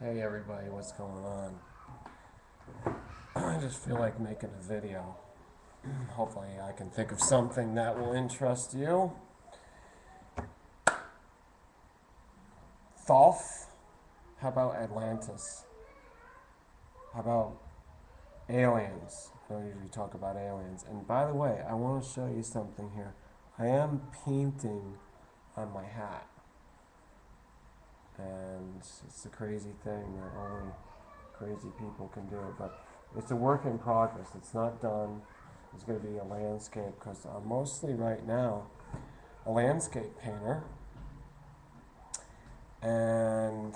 Hey everybody, what's going on? I just feel like making a video. Hopefully I can think of something that will interest you. Thoth? How about Atlantis? How about aliens? I don't usually talk about aliens. And by the way, I want to show you something here. I am painting on my hat. And it's a crazy thing that only crazy people can do. But it's a work in progress. It's not done. It's going to be a landscape because I'm mostly right now a landscape painter. And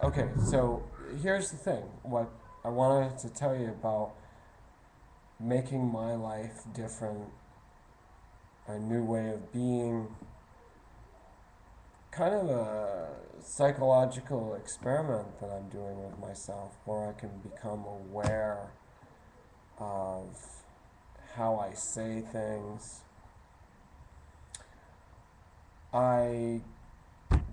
okay, so here's the thing. What I wanted to tell you about making my life different, a new way of being, kind of a psychological experiment that I'm doing with myself where I can become aware of how I say things. I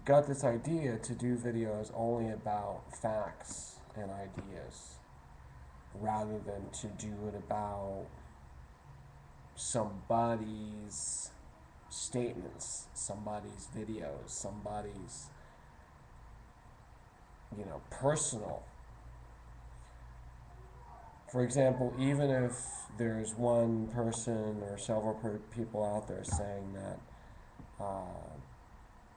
got this idea to do videos only about facts and ideas rather than to do it about somebody's statements, somebody's videos, somebody's, personal. For example, even if there's one person or several people out there saying that,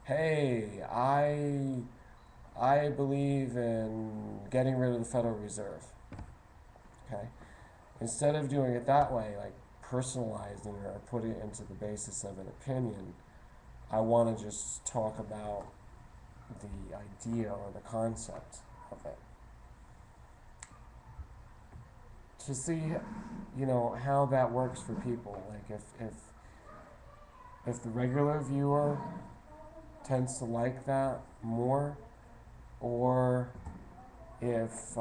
hey, I believe in getting rid of the Federal Reserve. Okay? Instead of doing it that way, like personalizing it or putting it into the basis of an opinion, I want to just talk about the idea or the concept of it. To see, how that works for people. Like if the regular viewer tends to like that more, or if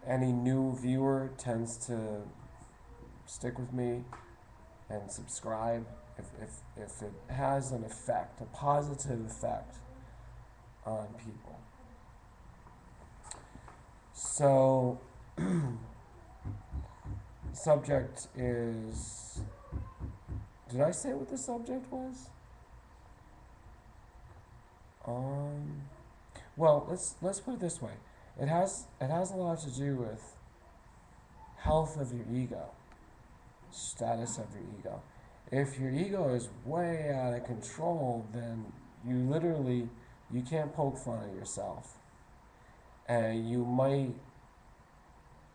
any new viewer tends to stick with me and subscribe, if it has an effect, a positive effect on people. So, subject is, did I say what the subject was? Well, let's put it this way. It has a lot to do with health of your ego, status of your ego. If your ego is way out of control, then you can't poke fun at yourself. And you might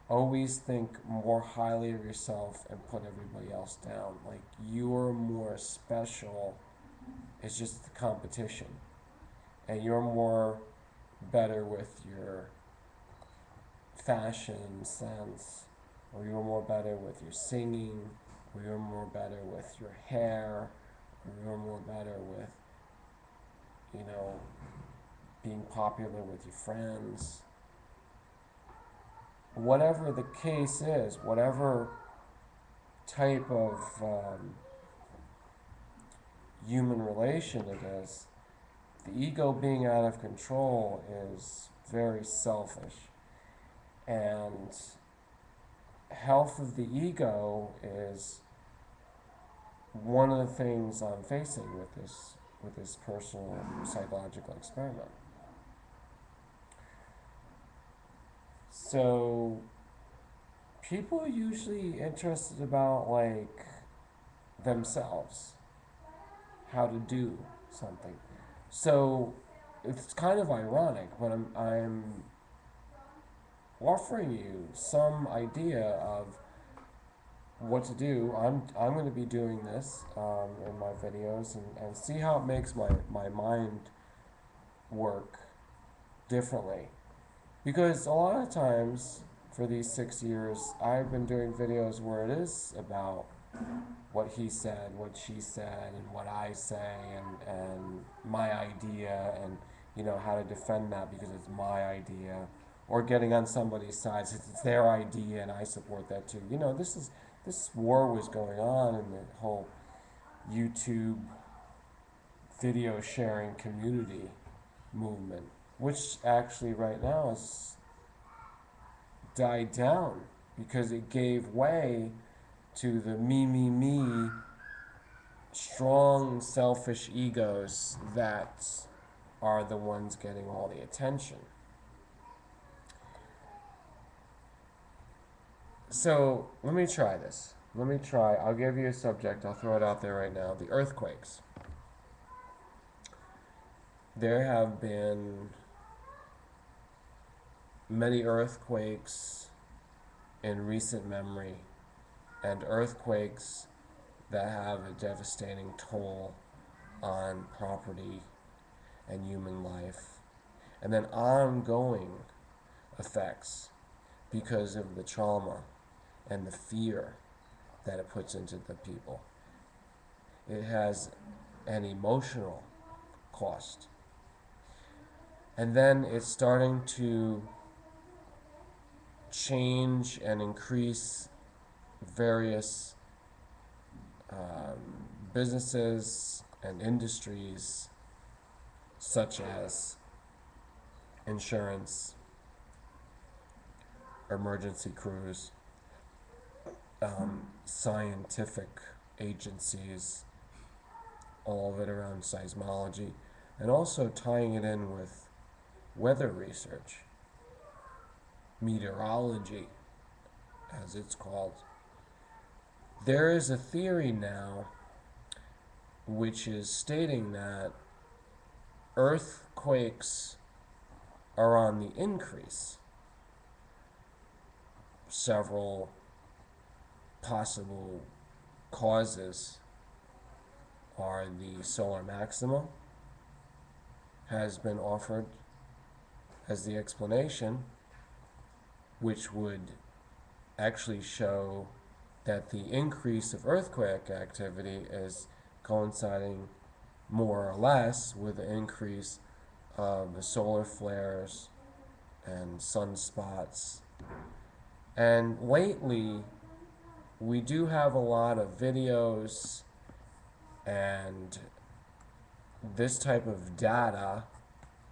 always think more highly of yourself and put everybody else down. Like you're more special. It's just the competition. And you're more better with your fashion sense, or you're more better with your singing, or you're more better with your hair, or you're more better with, being popular with your friends. Whatever the case is, whatever type of human relation it is, the ego being out of control is very selfish. And health of the ego is one of the things I'm facing with this personal psychological experiment. So people are usually interested about like themselves, how to do something. So it's kind of ironic, but I'm offering you some idea of what to do. I'm going to be doing this in my videos and see how it makes my mind work differently. Because a lot of times for these 6 years, I've been doing videos where it is about what he said, what she said, and what I say, and my idea, and how to defend that because it's my idea, or getting on somebody's side since it's their idea and I support that too. This war was going on in the whole YouTube video sharing community movement, which actually right now has died down because it gave way to the me, strong, selfish egos that are the ones getting all the attention. So let me try this. I'll give you a subject. I'll throw it out there right now. The earthquakes. There have been many earthquakes in recent memory, and earthquakes that have a devastating toll on property and human life, and then ongoing effects because of the trauma and the fear that it puts into the people. It has an emotional cost. And then it's starting to change and increase various businesses and industries such as insurance, emergency crews, scientific agencies, all of it around seismology, and also tying it in with weather research, meteorology, as it's called. There is a theory now which is stating that earthquakes are on the increase. Several possible causes are the solar maxima has been offered as the explanation, which would actually show that the increase of earthquake activity is coinciding more or less with the increase of the solar flares and sunspots. And lately, we do have a lot of videos and this type of data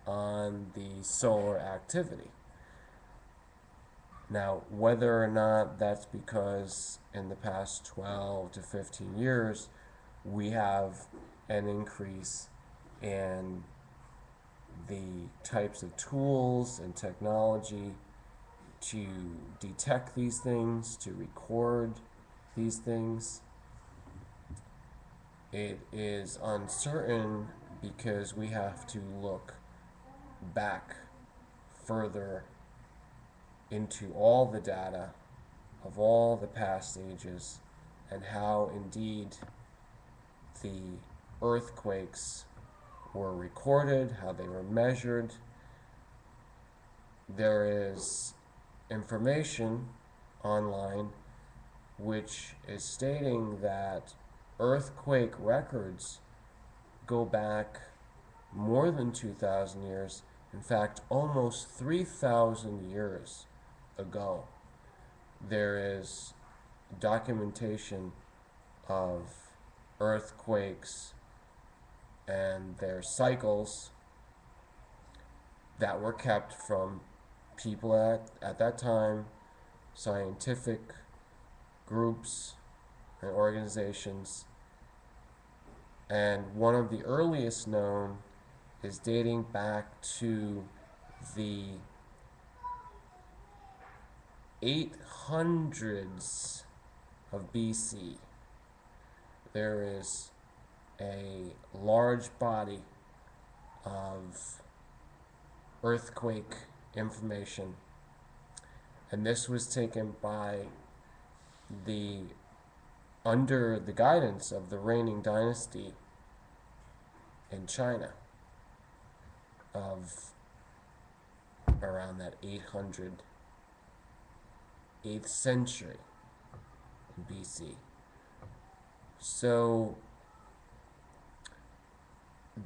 on the solar activity. Now, whether or not that's because in the past 12 to 15 years we have an increase in the types of tools and technology to detect these things, to record these things, it is uncertain because we have to look back further into all the data of all the past ages and how indeed the earthquakes were recorded, how they were measured. There is information online which is stating that earthquake records go back more than 2,000 years, in fact almost 3,000 years ago. There is documentation of earthquakes and their cycles that were kept from people at that time, scientific groups and organizations. And one of the earliest known is dating back to the 800s of BC. There is a large body of earthquake information, and this was taken by under the guidance of the reigning dynasty in China of around that 8th century BC. So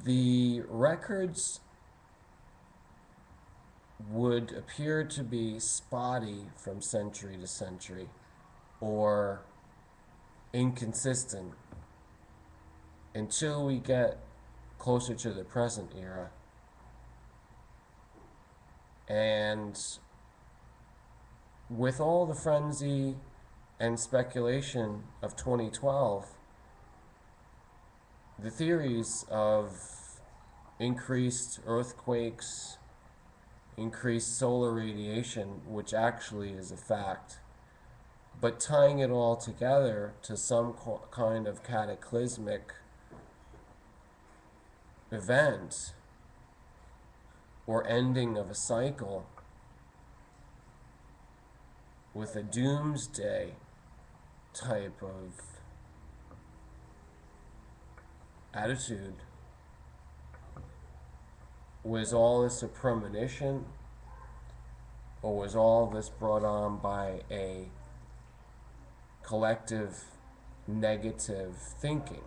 the records would appear to be spotty from century to century or inconsistent until we get closer to the present era. And with all the frenzy and speculation of 2012, the theories of increased earthquakes, increased solar radiation, which actually is a fact, but tying it all together to some kind of cataclysmic event or ending of a cycle with a doomsday type of attitude. Was all this a premonition, or was all this brought on by a collective negative thinking?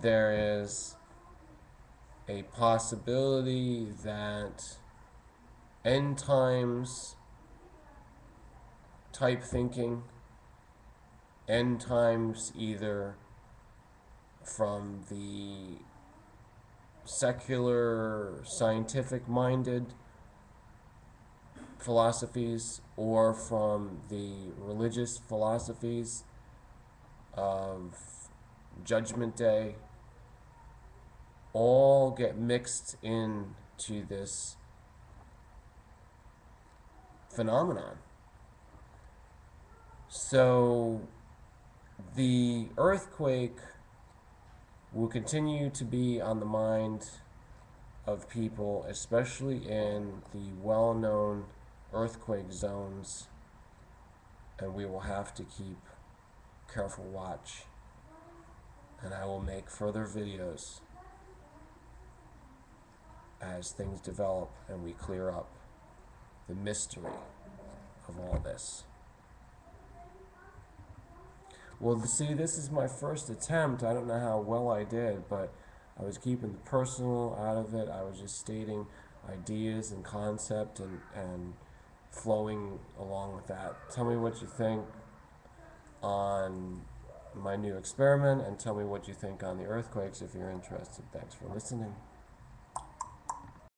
There is a possibility that end times type thinking, end times either from the secular, scientific minded philosophies or from the religious philosophies of Judgment Day, all get mixed into this phenomenon. So the earthquake will continue to be on the mind of people, especially in the well-known earthquake zones, and we will have to keep careful watch. And I will make further videos as things develop and we clear up the mystery of all this. Well, see, this is my first attempt. I don't know how well I did, but I was keeping the personal out of it. I was just stating ideas and concept and flowing along with that. Tell me what you think on my new experiment, and tell me what you think on the earthquakes if you're interested. Thanks for listening.